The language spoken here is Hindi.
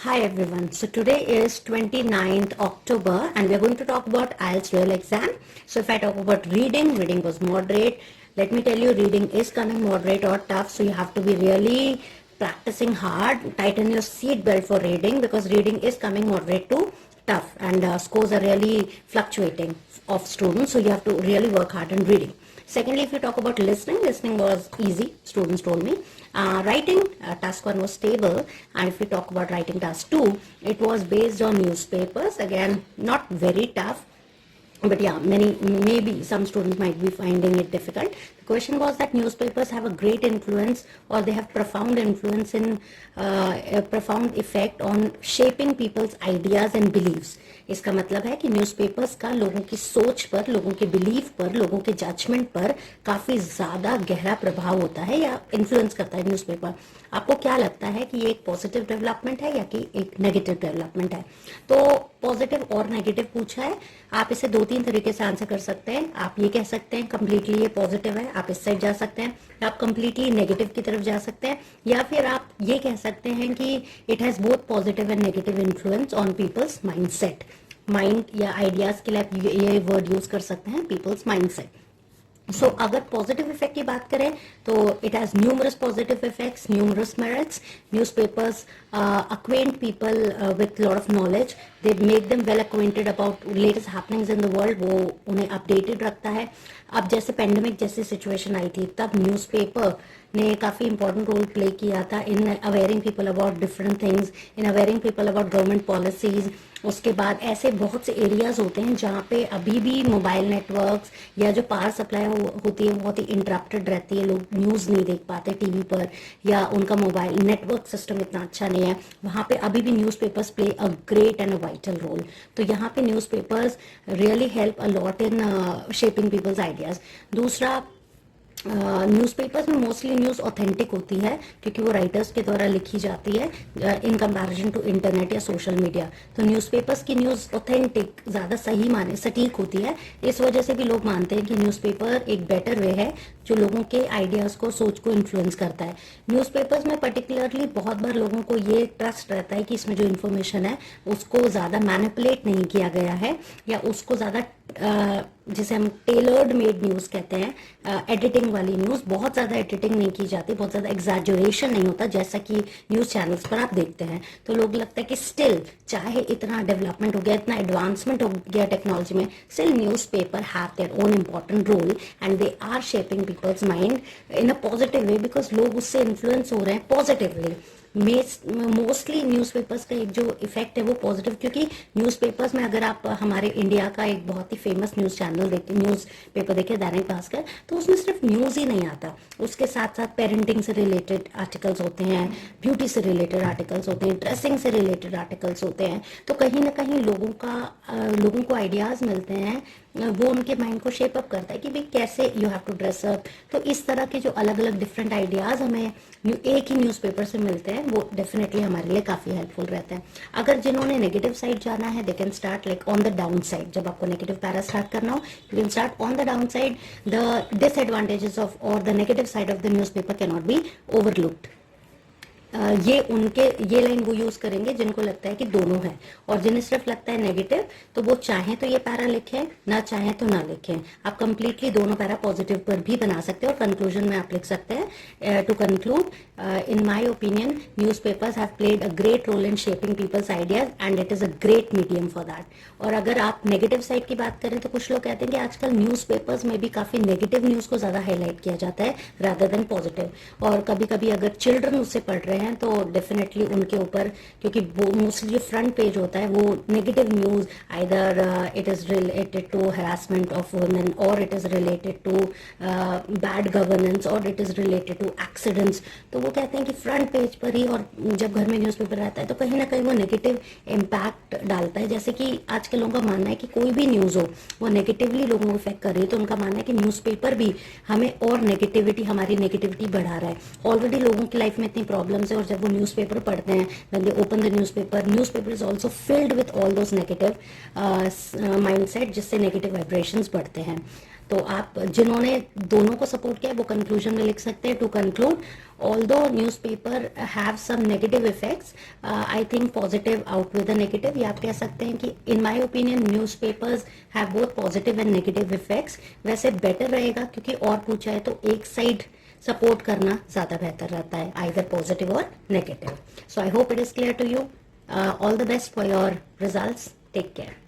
Hi everyone. So today is 29th October and we are going to talk about IELTS real exam. So if I talk about reading was moderate. Let me tell you, reading is coming moderate or tough. So you have to be really practicing hard. Tighten your seat belt for reading because reading is coming moderate to tough and scores are really fluctuating of students. So you have to really work hard in reading. Secondly, if you talk about listening was easy, students told me. Writing, task 1 was stable, and if we talk about writing task 2, it was based on newspapers, again not very tough, but yeah, maybe some students might be finding it difficult. The question was that newspapers have a great influence or they have profound influence in a profound effect on shaping people's ideas and beliefs. इसका मतलब है कि न्यूज़पेपर्स का लोगों की सोच पर, लोगों के बिलीफ पर, लोगों के जजमेंट पर काफ़ी ज़्यादा गहरा प्रभाव होता है या इन्फ्लुएंस करता है न्यूज़पेपर. आपको क्या लगता है कि ये एक पॉजिटिव डेवलपमेंट है या कि एक नेगेटिव डेवलपमेंट है? तो पॉजिटिव और नेगेटिव पूछा है. आप इसे 2-3 तरीके से आंसर कर सकते हैं. आप ये कह सकते हैं कंप्लीटली ये पॉजिटिव है, आप इस साइड जा सकते हैं. आप कंप्लीटली नेगेटिव की तरफ जा सकते हैं, या फिर आप ये कह सकते हैं कि it has both positive and negative influence on people's mindset. Mind या आइडियाज के लिए आप ये वर्ड यूज कर सकते हैं, पीपल्स माइंडसेट. सो अगर पॉजिटिव इफेक्ट की बात करें तो it has numerous positive effects, numerous merits. Newspapers acquaint people with lot of knowledge. They make them well acquainted about latest happenings in the world. वो उन्हें अपडेटेड रखता है. अब जैसे पेंडेमिक जैसी सिचुएशन आई थी तब न्यूज़पेपर ने काफ़ी इंपॉर्टेंट रोल प्ले किया था in awaring people about different things, in awaring people about government policies. उसके बाद ऐसे बहुत से एरियाज होते हैं जहाँ पे अभी भी मोबाइल नेटवर्क्स या जो पावर सप्लाई होती है बहुत ही इंटरप्टेड रहती है. लोग न्यूज़ नहीं देख पाते टीवी पर या उनका मोबाइल नेटवर्क सिस्टम इतना अच्छा नहीं है. वहाँ पे अभी भी newspapers play a great and a vital role. तो यहाँ पे newspapers really help a lot in shaping people's ideas. दूसरा, न्यूज़पेपर्स में मोस्टली न्यूज़ ऑथेंटिक होती है क्योंकि वो राइटर्स के द्वारा लिखी जाती है इन कंपैरिजन टू इंटरनेट या सोशल मीडिया. तो न्यूज़पेपर्स की न्यूज़ ऑथेंटिक, ज़्यादा सही माने सटीक होती है. इस वजह से भी लोग मानते हैं कि न्यूज़पेपर एक बेटर वे है जो लोगों के आइडियाज़ को, सोच को इन्फ्लुएंस करता है. न्यूज़पेपर्स में पर्टिकुलरली बहुत बार लोगों को ये ट्रस्ट रहता है कि इसमें जो इन्फॉर्मेशन है उसको ज़्यादा मैनिपुलेट नहीं किया गया है या उसको ज़्यादा जिसे हम टेलर्ड मेड न्यूज़ कहते हैं, एडिटिंग वाली न्यूज़, बहुत ज़्यादा एडिटिंग नहीं की जाती, बहुत ज़्यादा एग्जैजरेशन नहीं होता जैसा कि न्यूज़ चैनल्स पर आप देखते हैं. तो लोग लगता है कि स्टिल चाहे इतना डेवलपमेंट हो गया, इतना एडवांसमेंट हो गया टेक्नोलॉजी में, still newspaper have their own important role and they are shaping people's mind in a positive way because लोग उससे इन्फ्लुएंस हो रहे हैं पॉजिटिवली. मोस्टली न्यूज़पेपर्स का एक जो इफेक्ट है वो पॉजिटिव, क्योंकि न्यूज़पेपर्स में अगर आप हमारे इंडिया का एक बहुत ही फेमस न्यूज़ चैनल देखें, न्यूज़ पेपर देखें दैनिक भास्कर, तो उसमें सिर्फ न्यूज़ ही नहीं आता, उसके साथ साथ पेरेंटिंग से रिलेटेड आर्टिकल्स होते हैं, ब्यूटी से रिलेटेड आर्टिकल्स होते हैं, ड्रेसिंग से रिलेटेड आर्टिकल्स होते हैं. तो कहीं ना कहीं लोगों को आइडियाज़ मिलते हैं, वो उनके माइंड को शेप अप करता है कि भाई कैसे you have to dress up. तो इस तरह के जो अलग अलग डिफरेंट आइडियाज़ हमें एक ही न्यूज़पेपर से मिलते हैं वो डेफिनेटली हमारे लिए काफ़ी हेल्पफुल रहते हैं. अगर जिन्होंने नेगेटिव साइड जाना है they can start like on the down side. जब आपको नेगेटिव पैरा स्टार्ट करना हो you can start on the down side. The disadvantages of और the negative side of the newspaper can not be overlooked. ये लाइन वो यूज करेंगे जिनको लगता है कि दोनों है, और जिन्हें सिर्फ लगता है नेगेटिव तो वो चाहें तो ये पैरा लिखें, ना चाहें तो ना लिखें. आप कंप्लीटली दोनों पैरा पॉजिटिव पर भी बना सकते हैं और कंक्लूजन में आप लिख सकते हैं to conclude in my opinion newspapers have played a great role in shaping people's ideas and it is a great medium for that. और अगर आप नेगेटिव साइड की बात करें तो कुछ लोग कहते हैं कि आजकल न्यूज़पेपर्स में भी काफी नेगेटिव न्यूज को ज्यादा हाईलाइट किया जाता है रादर देन पॉजिटिव. और कभी कभी अगर चिल्ड्रन उससे पढ़ रहे हैं तो डेफिनेटली उनके ऊपर, क्योंकि मोस्टली जो फ्रंट पेज होता है वो negative news, either it is related to harassment of women और it is related to bad governance और it is related to accidents. तो वो कहते हैं कि फ्रंट पेज पर ही, और जब घर में न्यूज़पेपर रहता है तो कहीं ना कहीं वो नेगेटिव इम्पैक्ट डालता है. जैसे कि आज के लोगों का मानना है कि कोई भी न्यूज़ हो वो नेगेटिवली लोगों को इफेक्ट कर रही है, तो उनका मानना है कि न्यूज़पेपर भी हमें और नेगेटिविटी, हमारी नेगेटिविटी बढ़ा रहा है. ऑलरेडी लोगों की लाइफ में इतनी प्रॉब्लम्स है और जब वो न्यूज़पेपर पढ़ते हैं, when they open the newspaper is also filled with all those negative mindset जिससे negative vibrations बढ़ते हैं. तो आप जिन्होंने दोनों को सपोर्ट किया है वो कंक्लूजन में लिख सकते हैं. To conclude, although newspaper have some negative effects, I think positive outweigh the negative. ये आप कह सकते हैं कि in my opinion newspapers have both positive and negative effects. वैसे better रहेगा क्योंकि और पूछा है तो एक साइड सपोर्ट करना ज़्यादा बेहतर रहता है, either positive or negative. So I hope it is clear to you. All the best for your results. Take care.